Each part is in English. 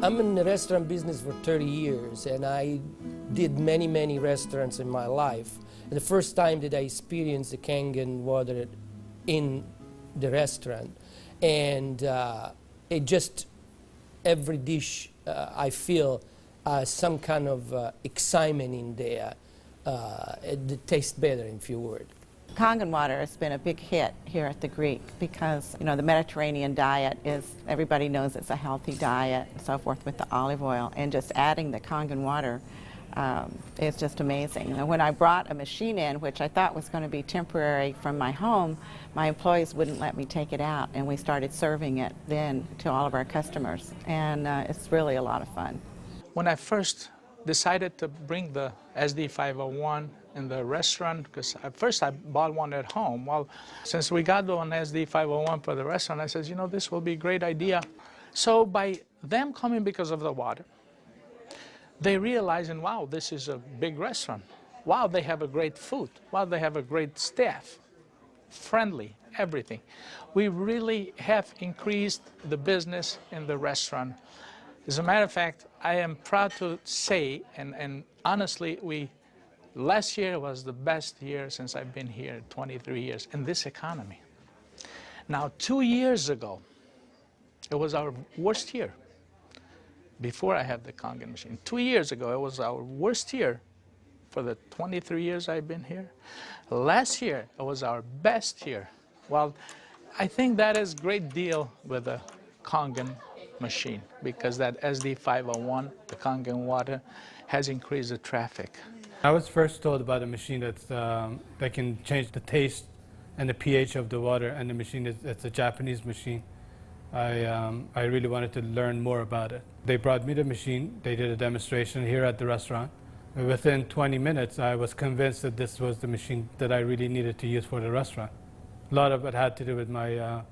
I'm in the restaurant business for 30 years, and I did many, many restaurants in my life. And the first time that I experienced the Kangen water in the restaurant, and it just, every dish I feel some kind of excitement in there. It tastes better, in few words. Kangen water has been a big hit here at the Greek because, you know, the Mediterranean diet is, everybody knows it's a healthy diet and so forth with the olive oil, and just adding the Kangen water is just amazing. And when I brought a machine in, which I thought was going to be temporary from my home, my employees wouldn't let me take it out, and we started serving it then to all of our customers, and it's really a lot of fun. When I first decided to bring the SD501 in the restaurant, because at first I bought one at home. Well, since we got one SD501 for the restaurant, I said, you know, this will be a great idea. So by them coming because of the water, they realizing, wow, this is a big restaurant. Wow, they have a great food. Wow, they have a great staff. Friendly, everything. We really have increased the business in the restaurant. As a matter of fact, I am proud to say, and honestly, last year was the best year since I've been here, 23 years, in this economy. Now, 2 years ago, it was our worst year, before I had the Kangen machine. 2 years ago, it was our worst year for the 23 years I've been here. Last year, it was our best year. Well, I think that is a great deal with the Kangen machine, because that SD501, the Kangen water, has increased the traffic. I was first told about a machine that can change the taste and the pH of the water, and the machine it's a Japanese machine. I really wanted to learn more about it. They brought me the machine, they did a demonstration here at the restaurant. Within 20 minutes, I was convinced that this was the machine that I really needed to use for the restaurant. A lot of it had to do with my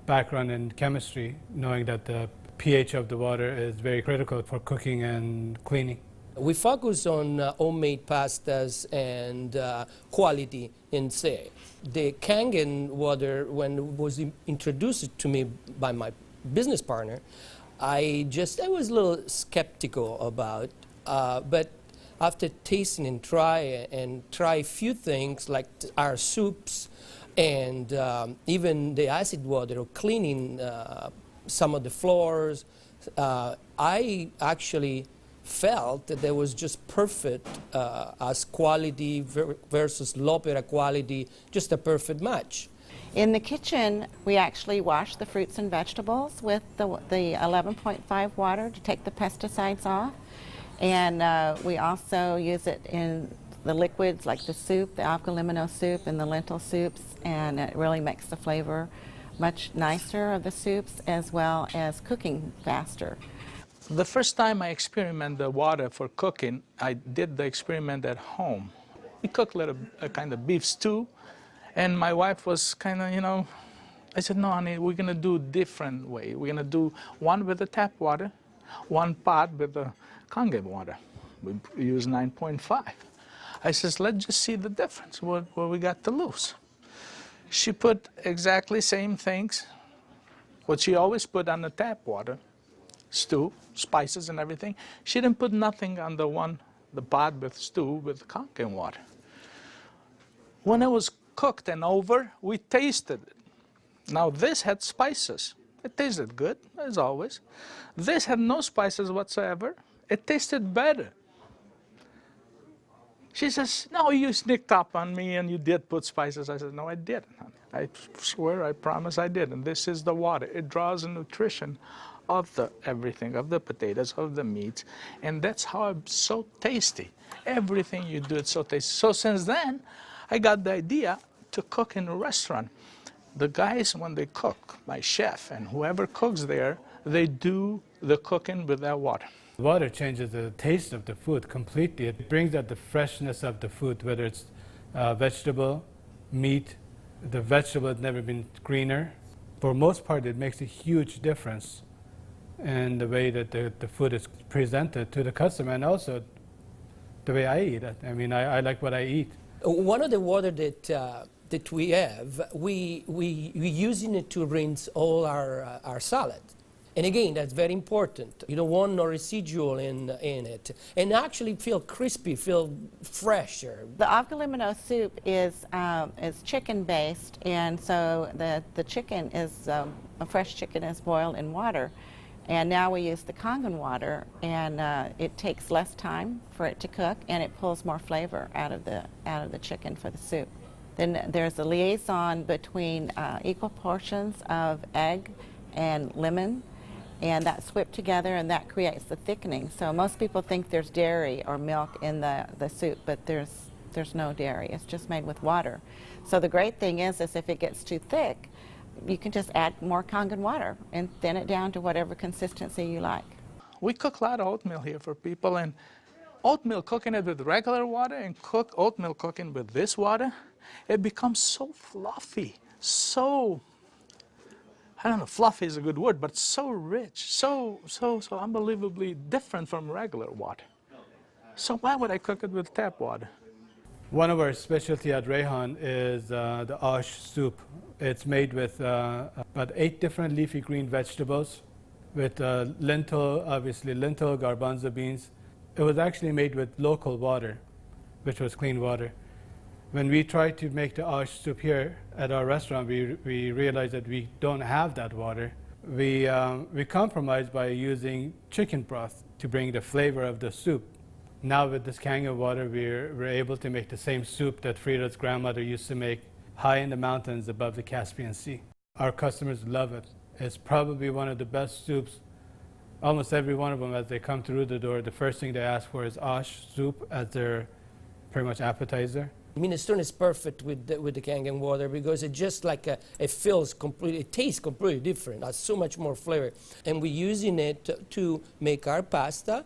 background in chemistry, knowing that the pH of the water is very critical for cooking and cleaning. We focus on homemade pastas and quality in say. The Kangen water, when it was introduced to me by my business partner, I was a little skeptical about, but after tasting and try a few things like our soups and even the acid water or cleaning some of the floors, I actually felt that there was just perfect as quality versus low-opera quality, just a perfect match. In the kitchen, we actually wash the fruits and vegetables with the 11.5 water to take the pesticides off. And we also use it in the liquids like the soup, the alkalimino soup and the lentil soups, and it really makes the flavor much nicer of the soups, as well as cooking faster. The first time I experimented the water for cooking, I did the experiment at home. We cooked a kind of beef stew, and my wife was kind of, you know, I said, no, honey, we're going to do a different way. We're going to do one with the tap water, one pot with the Kangen water. We use 9.5. I says, let's just see the difference, what we got to lose. She put exactly same things, what she always put on the tap water, stew, spices and everything. She didn't put nothing on the pot with stew with Kangen water. When it was cooked and over, we tasted it. Now this had spices. It tasted good, as always. This had no spices whatsoever. It tasted better. She says, no, you sneaked up on me and you did put spices. I said, no, I didn't. I swear, I promise I did. And this is the water. It draws the nutrition of the everything, of the potatoes, of the meats. And that's how it's so tasty. Everything you do, it's so tasty. So since then, I got the idea to cook in a restaurant. The guys, when they cook, my chef and whoever cooks there, they do the cooking with that water. Water changes the taste of the food completely. It brings out the freshness of the food, whether it's vegetable, meat. The vegetable has never been greener. For most part, it makes a huge difference in the way that the food is presented to the customer, and also the way I eat it. I mean, I like what I eat. One of the water that we have, we using it to rinse all our salad. And again, that's very important. You don't want no residual in it. And actually feel crispy, feel fresher. The avgalimino soup is chicken-based, and so the chicken is, a fresh chicken is boiled in water. And now we use the Kangen water, and it takes less time for it to cook, and it pulls more flavor out of the chicken for the soup. Then there's a liaison between equal portions of egg and lemon, and that's whipped together, and that creates the thickening. So most people think there's dairy or milk in the soup, but there's no dairy. It's just made with water. So the great thing is if it gets too thick, you can just add more Kangen water and thin it down to whatever consistency you like. We cook a lot of oatmeal here for people, and oatmeal, cooking it with regular water and oatmeal cooking with this water, it becomes so fluffy, so, I don't know, fluffy is a good word, but so rich, so unbelievably different from regular water. So why would I cook it with tap water? One of our specialty at Rehan is the ash soup. It's made with about 8 different leafy green vegetables, with lentil, garbanzo beans. It was actually made with local water, which was clean water. When we tried to make the ash soup here at our restaurant, we realized that we don't have that water. We compromised by using chicken broth to bring the flavor of the soup. Now with this Kangen water, we're able to make the same soup that Frida's grandmother used to make high in the mountains above the Caspian Sea. Our customers love it. It's probably one of the best soups. Almost every one of them, as they come through the door, the first thing they ask for is ash soup as their pretty much appetizer. Minestrone is perfect with the Kangen water because it just like it feels completely, it tastes completely different. It has so much more flavor. And we're using it to make our pasta,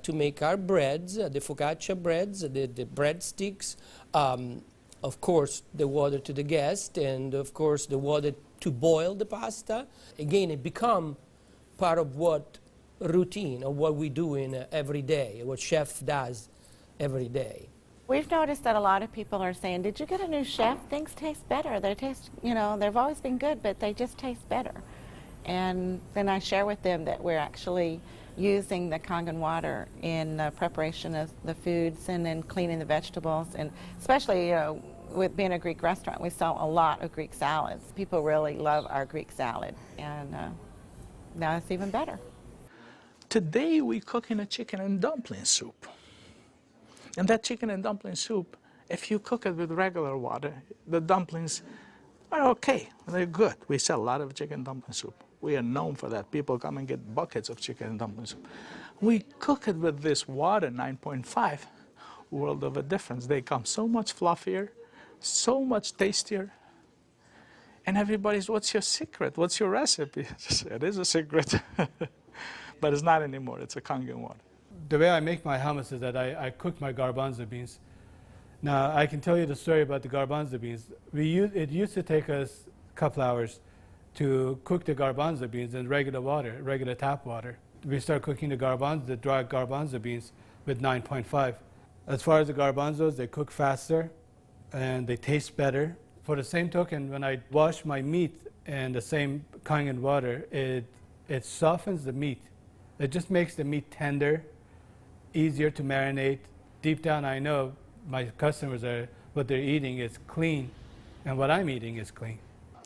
to make our breads, the focaccia breads, the breadsticks, of course the water to the guest, and of course the water to boil the pasta. Again, it become part of what routine of what we do in every day, what chef does every day. We've noticed that a lot of people are saying, did you get a new chef? Things taste better. They taste, they've always been good, but they just taste better. And then I share with them that we're actually using the Kangen water in preparation of the foods and then cleaning the vegetables. And especially, with being a Greek restaurant, we sell a lot of Greek salads. People really love our Greek salad, and now it's even better. Today we're cooking a chicken and dumpling soup. And that chicken and dumpling soup, if you cook it with regular water, the dumplings are okay. They're good. We sell a lot of chicken and dumpling soup. We are known for that. People come and get buckets of chicken and dumpling soup. We cook it with this water, 9.5, world of a difference. They come so much fluffier, so much tastier. And everybody's, what's your secret? What's your recipe? It is a secret. But it's not anymore. It's a Kangen water. The way I make my hummus is that I cook my garbanzo beans. Now, I can tell you the story about the garbanzo beans. It used to take us a couple hours to cook the garbanzo beans in regular water, regular tap water. We start cooking the dry garbanzo beans with 9.5. As far as the garbanzos, they cook faster and they taste better. For the same token, when I wash my meat in the same Kangen water, it softens the meat. It just makes the meat tender, easier to marinate. Deep down, I know my customers what they're eating is clean, and what I'm eating is clean.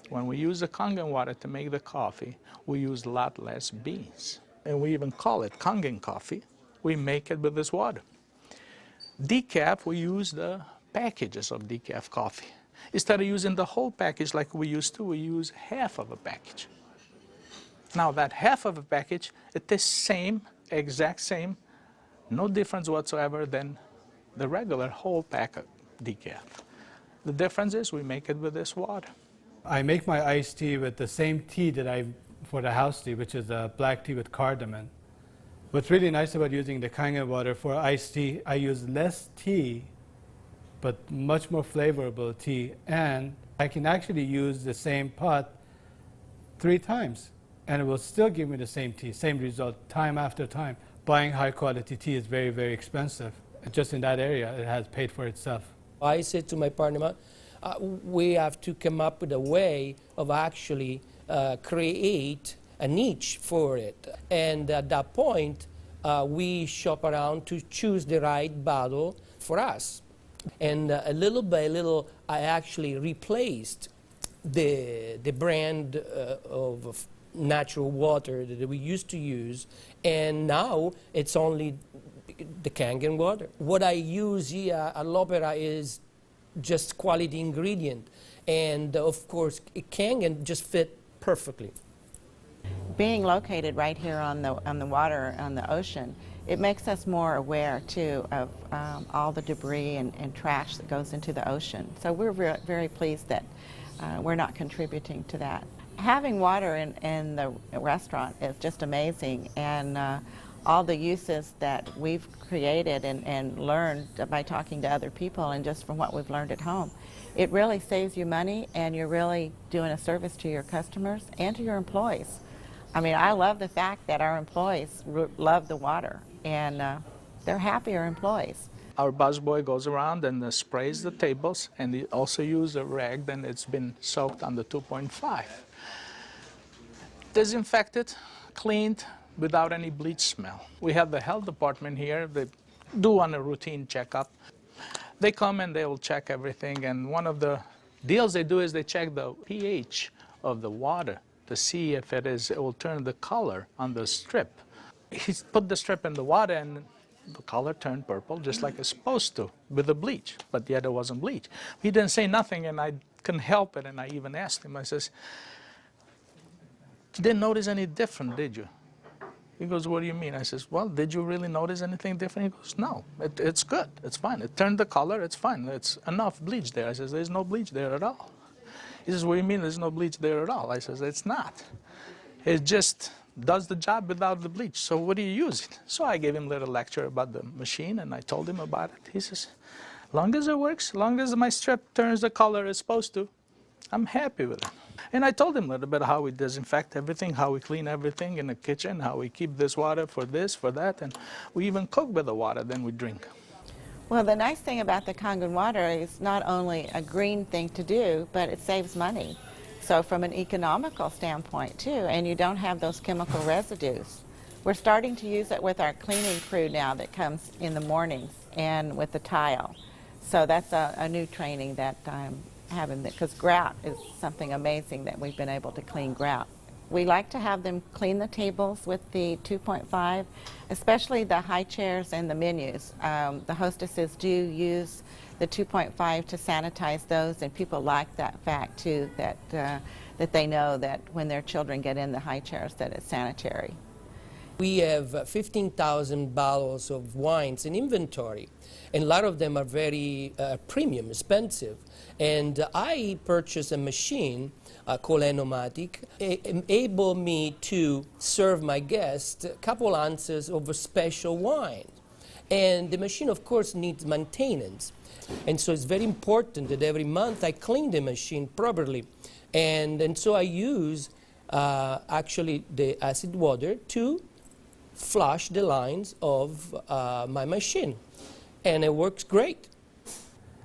When we use the Kangen water to make the coffee, we use a lot less beans. And we even call it Kangen coffee. We make it with this water. Decaf, we use the packages of decaf coffee. Instead of using the whole package like we used to, we use half of a package. Now that half of a package, it is same, exact same, no difference whatsoever than the regular whole pack of decaf. The difference is we make it with this water. I make my iced tea with the same tea that for the house tea, which is a black tea with cardamom. What's really nice about using the Kangen water for iced tea, I use less tea, but much more flavorful tea, and I can actually use the same pot 3 times, and it will still give me the same tea, same result, time after time. Buying high quality tea is very, very expensive. Just in that area, it has paid for itself. I said to my partner, we have to come up with a way of actually create a niche for it. And at that point, we shop around to choose the right bottle for us. And little by little, I actually replaced the brand of natural water that we used to use, and now it's only the Kangen water. What I use here at L'Opera is just quality ingredient, and of course, Kangen just fit perfectly. Being located right here on the water, on the ocean, it makes us more aware too of all the debris and trash that goes into the ocean. So we're very pleased that we're not contributing to that. Having water in the restaurant is just amazing, and all the uses that we've created and learned by talking to other people and just from what we've learned at home, it really saves you money, and you're really doing a service to your customers and to your employees. I mean, I love the fact that our employees love the water, and they're happier employees. Our busboy goes around and sprays the tables, and he also uses a rag that it's been soaked on the 2.5. Disinfected, cleaned, without any bleach smell. We have the health department here. They do on a routine checkup. They come and they will check everything, and one of the deals they do is they check the pH of the water to see if it will turn the color on the strip. He put the strip in the water, and the color turned purple, just like it's supposed to, with the bleach, but yet it wasn't bleach. He didn't say nothing, and I couldn't help it, and I even asked him, I says, "You didn't notice any different, did you?" He goes, "What do you mean?" I says, "Well, did you really notice anything different?" He goes, "No, it's good, it's fine. It turned the color, it's fine. It's enough bleach there." I says, "There's no bleach there at all." He says, "What do you mean there's no bleach there at all?" I says, "It's not. It just does the job without the bleach. So what do you use it?" So I gave him a little lecture about the machine, and I told him about it. He says, "Long as it works, long as my strip turns the color it's supposed to, I'm happy with it." And I told him a little bit how we disinfect everything, how we clean everything in the kitchen, how we keep this water for this, for that, and we even cook with the water, then we drink. Well, the nice thing about the Kangen water is not only a green thing to do, but it saves money. So from an economical standpoint too, and you don't have those chemical residues. We're starting to use it with our cleaning crew now that comes in the mornings and with the tile. So that's a new training that I'm having, because grout is something amazing that we've been able to clean grout. We like to have them clean the tables with the 2.5, especially the high chairs and the menus. The hostesses do use the 2.5 to sanitize those, and people like that fact too, that they know that when their children get in the high chairs that it's sanitary. We have 15,000 bottles of wines in inventory, and a lot of them are very premium, expensive. And I purchased a machine called Enagic, able me to serve my guests a couple ounces of a special wine. And the machine, of course, needs maintenance. And so it's very important that every month I clean the machine properly. And so I use actually the acid water to flush the lines of my machine. And it works great.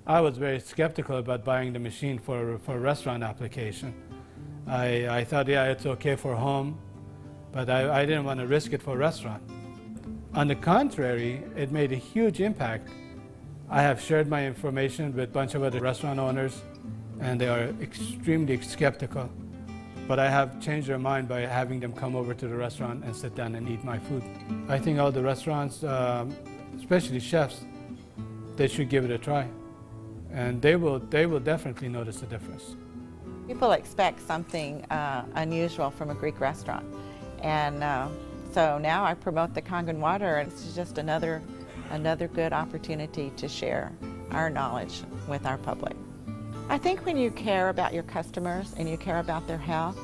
I was very skeptical about buying the machine for a restaurant application. I thought, yeah, it's okay for home, but I didn't want to risk it for a restaurant. On the contrary, it made a huge impact. I have shared my information with a bunch of other restaurant owners, and they are extremely skeptical. But I have changed their mind by having them come over to the restaurant and sit down and eat my food. I think all the restaurants, especially chefs, they should give it a try. And they will definitely notice the difference. People expect something unusual from a Greek restaurant. And so now I promote the Kangen water, and it's just another good opportunity to share our knowledge with our public. I think when you care about your customers and you care about their health,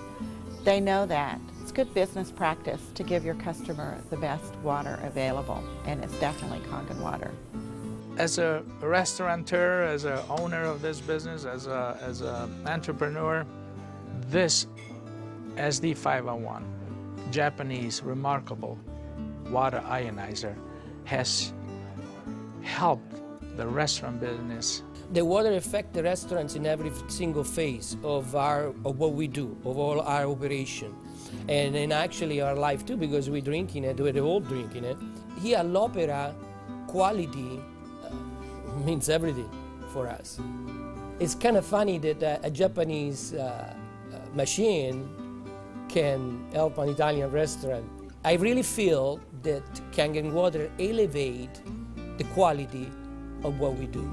they know that. It's good business practice to give your customer the best water available, and it's definitely Kangen water. As a restaurateur, as an owner of this business, as an entrepreneur, this SD501, Japanese remarkable water ionizer, has helped the restaurant business. The water affects the restaurants in every single phase of what we do, of all our operation, and in actually our life too, because we're drinking it, we're all drinking it. Here at l'Opera, quality means everything for us. It's kind of funny that a Japanese machine can help an Italian restaurant. I really feel that Kangen water elevate the quality of what we do.